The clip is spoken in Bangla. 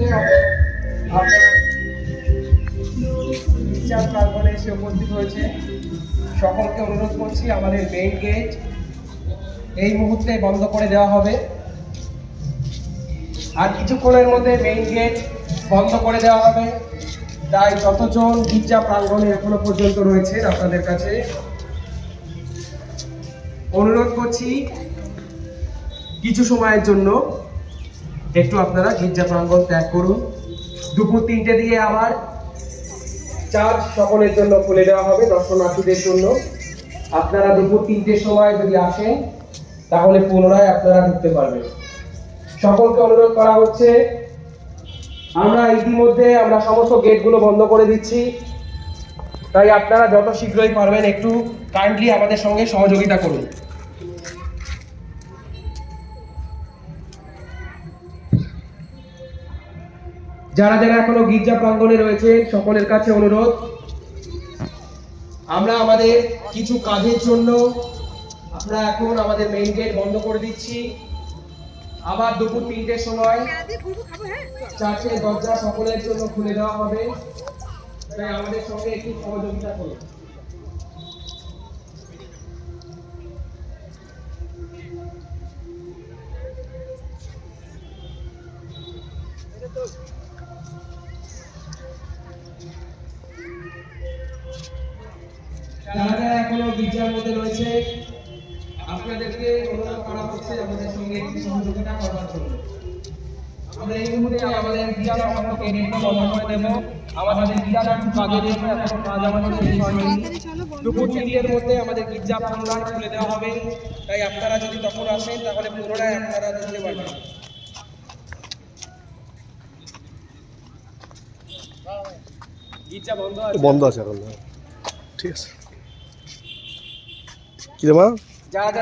মুহূর্তে আপনার গির্জার প্রাঙ্গণে এসে উপস্থিত হয়েছে। সকলকে অনুরোধ করছি, আমাদের মেইন গেট এই মুহূর্তে বন্ধ করে দেওয়া হবে। আর কিছুক্ষণের মধ্যে মেইন গেট বন্ধ করে দেওয়া হবে। তাই যতজন গির্জা প্রাঙ্গণে এখনো পর্যন্ত রয়েছেন, আপনাদের কাছে অনুরোধ করছি কিছু সময়ের জন্য একটু আপনারা গির্জা প্রাঙ্গণ ত্যাগ করুন। দুপুর 3টে দিয়ে আবার চার্চ সকলের জন্য খুলে দেওয়া হবে দর্শনার্থীদের জন্য। আপনারা দুপুর 3টের সময় যদি আসেন তাহলে পুনরায় আপনারা ঢুকতে পারবেন। সকলকে অনুরোধ করা হচ্ছে, আমরা ইতিমধ্যে সমস্ত গেটগুলো বন্ধ করে দিচ্ছি। তাই আপনারা যত শীঘ্রই পারবেন একটু কাইন্ডলি আমাদের সঙ্গে সহযোগিতা করুন। যারা যারা এখনো গির্জা প্রাঙ্গণে রয়েছে সকলের কাছে অনুরোধ, আমরা আমাদের কিছু কাজের জন্য আমরা এখন আমাদের মেইন গেট বন্ধ করে দিচ্ছি। আবার দুপুর 3টের সময় চার্চের দরজা সকলের জন্য খুলে দেওয়া হবে। তাই আমাদের সঙ্গে একটু সহযোগিতা করুন। যারা যারা এখনো গির্জার মধ্যে রয়েছে আপনাদেরকে অনুরোধ করা হচ্ছে আমাদের সঙ্গে একটু সহযোগিতা করার জন্য। আমরা এই মুহূর্তে আমাদের গির্জার সমস্ত গেটগুলো বন্ধ করে দেব। আমাদের গির্জার কিছু কাজের জন্য এখন কাজ আমাদের শেষ হয়নি। দুপুর 3টের মধ্যে আমাদের গির্জা প্রাঙ্গণ খুলে দেওয়া হবে। তাই আপনারা যদি তখন আসেন তাহলে পুনরায় আপনারা দেখতে পারবেন। গির্জা বন্ধ আছে এখন। ঠিক আছে কি রে মা? যারা যারা